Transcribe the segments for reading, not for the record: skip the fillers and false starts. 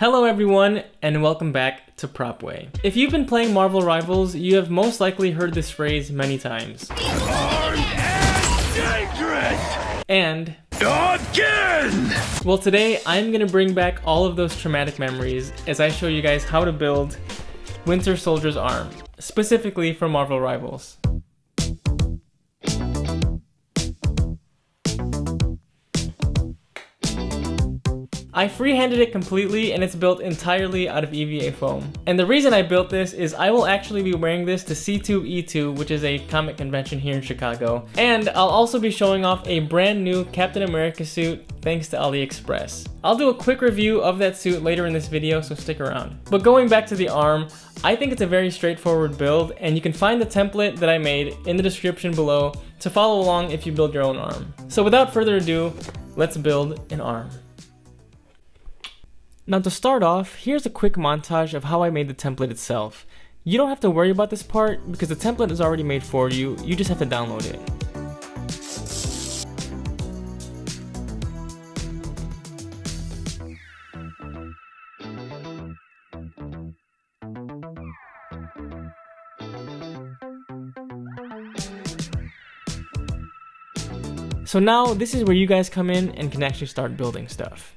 Hello everyone, and welcome back to PropWay. If you've been playing Marvel Rivals, you have most likely heard this phrase many times. Armed and dangerous! And again! Well, today I'm gonna bring back all of those traumatic memories as I show you guys how to build Winter Soldier's arm, specifically for Marvel Rivals. I freehanded it completely, and it's built entirely out of EVA foam. And the reason I built this is I will actually be wearing this to C2E2, which is a comic convention here in Chicago. And I'll also be showing off a brand new Captain America suit thanks to AliExpress. I'll do a quick review of that suit later in this video, so stick around. But going back to the arm, I think it's a very straightforward build, and you can find the template that I made in the description below to follow along if you build your own arm. So without further ado, let's build an arm. Now to start off, here's a quick montage of how I made the template itself. You don't have to worry about this part because the template is already made for you, you just have to download it. So now this is where you guys come in and can actually start building stuff.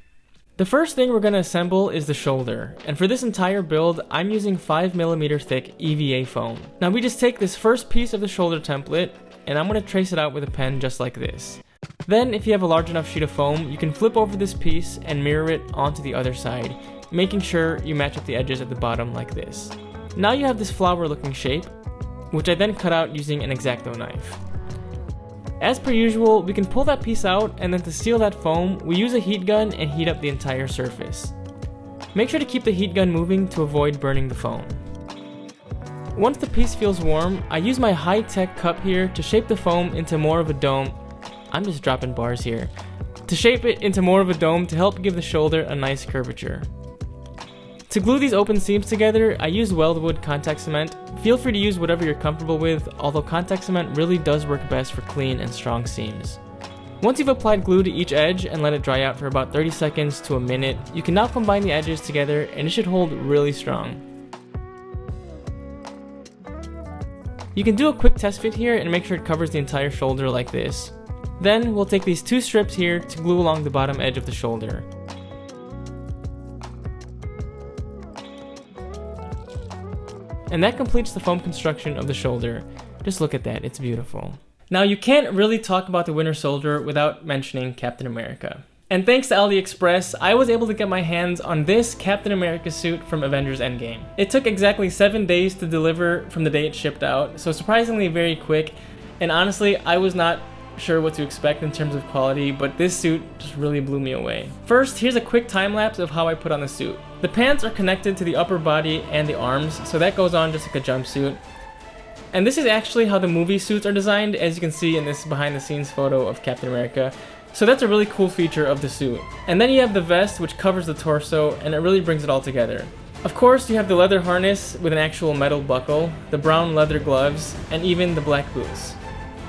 The first thing we're going to assemble is the shoulder, and for this entire build, I'm using 5mm thick EVA foam. Now we just take this first piece of the shoulder template, and I'm going to trace it out with a pen just like this. Then, if you have a large enough sheet of foam, you can flip over this piece and mirror it onto the other side, making sure you match up the edges at the bottom like this. Now you have this flower looking shape, which I then cut out using an X-Acto knife. As per usual, we can pull that piece out, and then to seal that foam, we use a heat gun and heat up the entire surface. Make sure to keep the heat gun moving to avoid burning the foam. Once the piece feels warm, I use my high-tech cup here to shape the foam into more of a dome. I'm just dropping bars here. To shape it into more of a dome to help give the shoulder a nice curvature. To glue these open seams together, I use Weldwood contact cement. Feel free to use whatever you're comfortable with, although contact cement really does work best for clean and strong seams. Once you've applied glue to each edge and let it dry out for about 30 seconds to a minute, you can now combine the edges together and it should hold really strong. You can do a quick test fit here and make sure it covers the entire shoulder like this. Then we'll take these two strips here to glue along the bottom edge of the shoulder. And that completes the foam construction of the shoulder. Just look at that, it's beautiful. Now you can't really talk about the Winter Soldier without mentioning Captain America. And thanks to AliExpress, I was able to get my hands on this Captain America suit from Avengers Endgame. It took exactly 7 days to deliver from the day it shipped out, so surprisingly very quick. And honestly, I was not sure what to expect in terms of quality, but this suit just really blew me away. First, here's a quick time lapse of how I put on the suit. The pants are connected to the upper body and the arms, so that goes on just like a jumpsuit. And this is actually how the movie suits are designed, as you can see in this behind the scenes photo of Captain America. So that's a really cool feature of the suit. And then you have the vest, which covers the torso, and it really brings it all together. Of course, you have the leather harness with an actual metal buckle, the brown leather gloves, and even the black boots.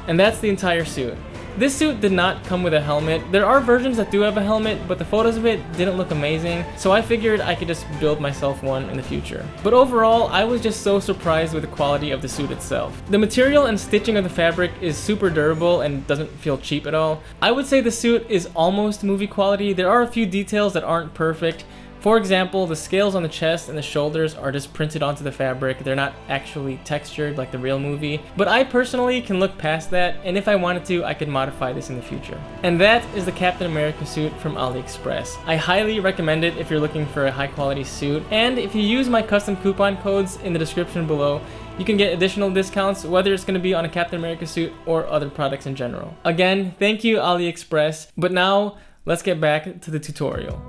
And that's the entire suit. This suit did not come with a helmet. There are versions that do have a helmet, but the photos of it didn't look amazing, so I figured I could just build myself one in the future. But overall, I was just so surprised with the quality of the suit itself. The material and stitching of the fabric is super durable and doesn't feel cheap at all. I would say the suit is almost movie quality. There are a few details that aren't perfect. For example, the scales on the chest and the shoulders are just printed onto the fabric. They're not actually textured like the real movie. But I personally can look past that, and if I wanted to, I could modify this in the future. And that is the Captain America suit from AliExpress. I highly recommend it if you're looking for a high quality suit. And if you use my custom coupon codes in the description below, you can get additional discounts, whether it's going to be on a Captain America suit or other products in general. Again, thank you AliExpress. But now, let's get back to the tutorial.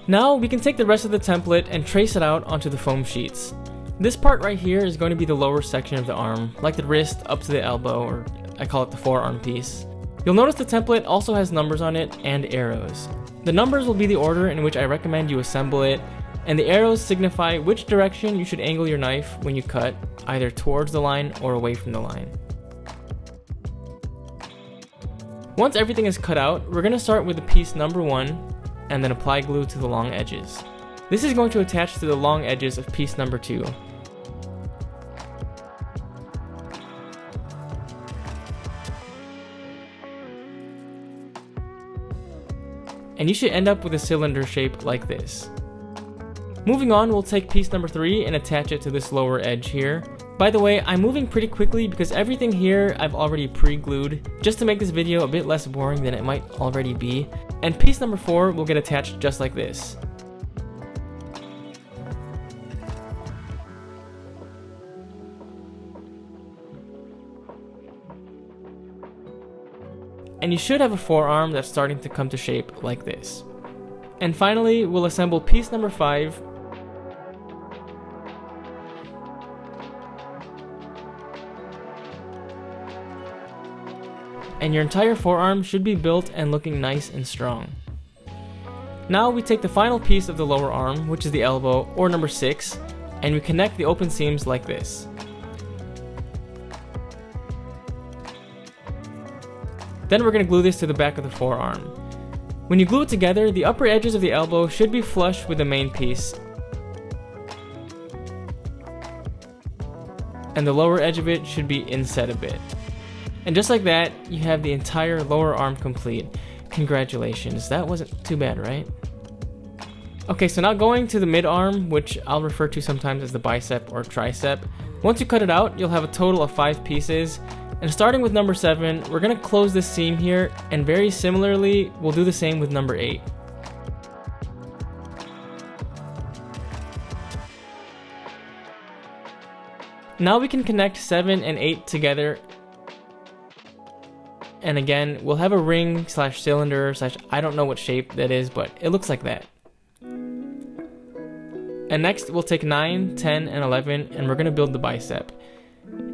Now we can take the rest of the template and trace it out onto the foam sheets. This part right here is going to be the lower section of the arm, like the wrist up to the elbow, or I call it the forearm piece. You'll notice the template also has numbers on it and arrows. The numbers will be the order in which I recommend you assemble it, and the arrows signify which direction you should angle your knife when you cut, either towards the line or away from the line. Once everything is cut out, we're going to start with the piece number 1 and then apply glue to the long edges. This is going to attach to the long edges of piece number 2. And you should end up with a cylinder shape like this. Moving on, we'll take piece number 3 and attach it to this lower edge here. By the way, I'm moving pretty quickly because everything here I've already pre-glued, just to make this video a bit less boring than it might already be. And piece number 4 will get attached just like this. And you should have a forearm that's starting to come to shape like this. And finally, we'll assemble piece number 5. And your entire forearm should be built and looking nice and strong. Now we take the final piece of the lower arm, which is the elbow, or number 6, and we connect the open seams like this. Then we're going to glue this to the back of the forearm. When you glue it together, the upper edges of the elbow should be flush with the main piece, and the lower edge of it should be inset a bit. And just like that, you have the entire lower arm complete. Congratulations, that wasn't too bad, right? Okay, so now going to the mid arm, which I'll refer to sometimes as the bicep or tricep. Once you cut it out, you'll have a total of 5 pieces. And starting with number 7, we're going to close this seam here, and very similarly, we'll do the same with number 8. Now we can connect 7 and 8 together, and again, we'll have a ring slash cylinder slash I don't know what shape that is, but it looks like that. And next, we'll take 9, 10, and 11, and we're going to build the bicep.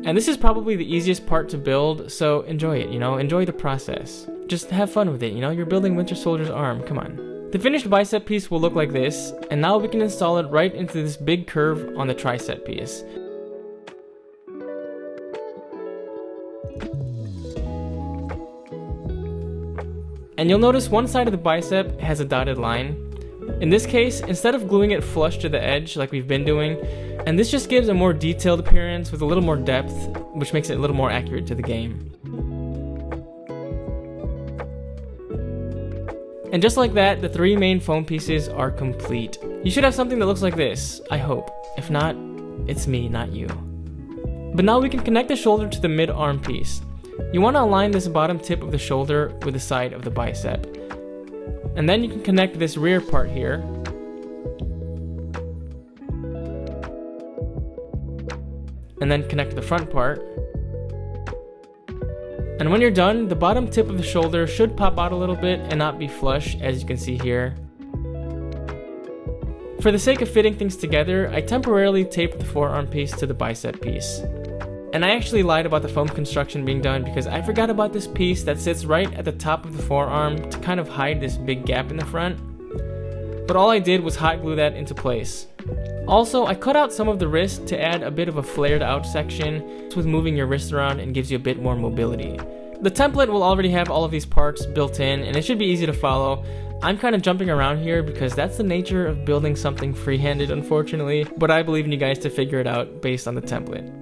And this is probably the easiest part to build, so enjoy it, enjoy the process. Just have fun with it, you're building Winter Soldier's arm, come on. The finished bicep piece will look like this, and now we can install it right into this big curve on the tricep piece. And you'll notice one side of the bicep has a dotted line. In this case, instead of gluing it flush to the edge like we've been doing, and this just gives a more detailed appearance with a little more depth, which makes it a little more accurate to the game. And just like that, the 3 main foam pieces are complete. You should have something that looks like this, I hope. If not, it's me, not you. But now we can connect the shoulder to the mid-arm piece. You want to align this bottom tip of the shoulder with the side of the bicep. And then you can connect this rear part here. And then connect the front part. And when you're done, the bottom tip of the shoulder should pop out a little bit and not be flush, as you can see here. For the sake of fitting things together, I temporarily taped the forearm piece to the bicep piece. And I actually lied about the foam construction being done because I forgot about this piece that sits right at the top of the forearm to kind of hide this big gap in the front. But all I did was hot glue that into place. Also, I cut out some of the wrist to add a bit of a flared out section with moving your wrist around and gives you a bit more mobility. The template will already have all of these parts built in and it should be easy to follow. I'm kind of jumping around here because that's the nature of building something free-handed, unfortunately, but I believe in you guys to figure it out based on the template.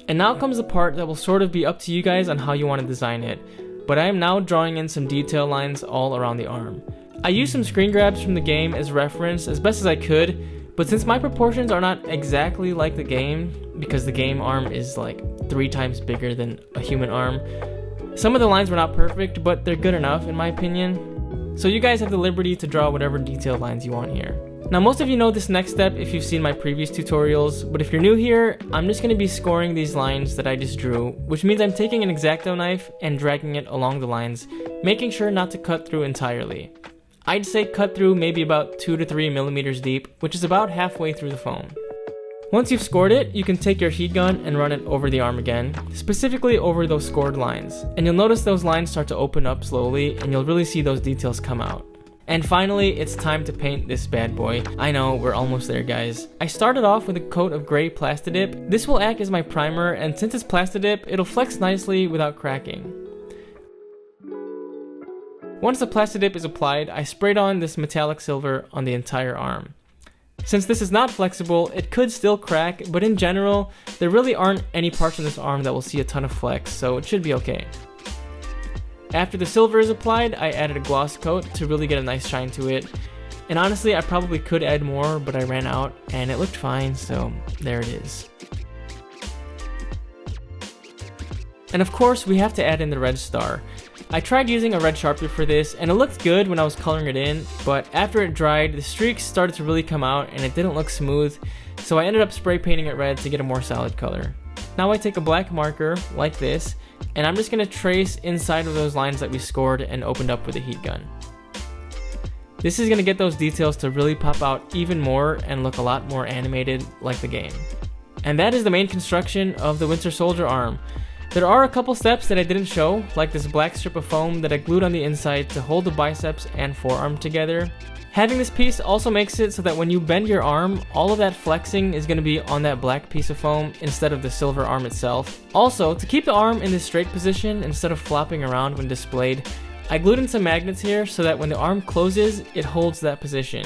And now comes the part that will sort of be up to you guys on how you want to design it, but I am now drawing in some detail lines all around the arm. I used some screen grabs from the game as reference as best as I could, but since my proportions are not exactly like the game, because the game arm is like 3 times bigger than a human arm, some of the lines were not perfect, but they're good enough in my opinion. So you guys have the liberty to draw whatever detailed lines you want here. Now most of you know this next step if you've seen my previous tutorials, but if you're new here, I'm just going to be scoring these lines that I just drew, which means I'm taking an X-Acto knife and dragging it along the lines, making sure not to cut through entirely. I'd say cut through maybe about 2 to 3 millimeters deep, which is about halfway through the foam. Once you've scored it, you can take your heat gun and run it over the arm again, specifically over those scored lines. And you'll notice those lines start to open up slowly, and you'll really see those details come out. And finally, it's time to paint this bad boy. I know, we're almost there, guys. I started off with a coat of gray Plastidip. This will act as my primer, and since it's Plastidip, it'll flex nicely without cracking. Once the Plastidip is applied, I sprayed on this metallic silver on the entire arm. Since this is not flexible, it could still crack, but in general, there really aren't any parts of this arm that will see a ton of flex, so it should be okay. After the silver is applied, I added a gloss coat to really get a nice shine to it. And honestly, I probably could add more, but I ran out and it looked fine, so there it is. And of course, we have to add in the red star. I tried using a red Sharpie for this, and it looked good when I was coloring it in, but after it dried, the streaks started to really come out and it didn't look smooth, so I ended up spray painting it red to get a more solid color. Now I take a black marker, like this, and I'm just going to trace inside of those lines that we scored and opened up with a heat gun. This is going to get those details to really pop out even more and look a lot more animated like the game. And that is the main construction of the Winter Soldier arm. There are a couple steps that I didn't show, like this black strip of foam that I glued on the inside to hold the biceps and forearm together. Having this piece also makes it so that when you bend your arm, all of that flexing is going to be on that black piece of foam instead of the silver arm itself. Also, to keep the arm in this straight position instead of flopping around when displayed, I glued in some magnets here so that when the arm closes, it holds that position.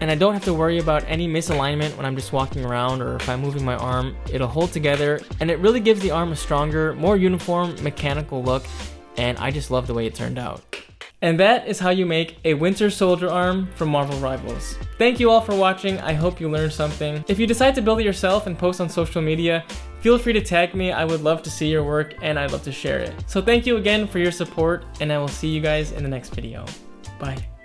And I don't have to worry about any misalignment when I'm just walking around, or if I'm moving my arm, it'll hold together, and it really gives the arm a stronger, more uniform, mechanical look, and I just love the way it turned out. And that is how you make a Winter Soldier arm from Marvel Rivals. Thank you all for watching, I hope you learned something. If you decide to build it yourself and post on social media, feel free to tag me, I would love to see your work and I'd love to share it. So thank you again for your support, and I will see you guys in the next video. Bye.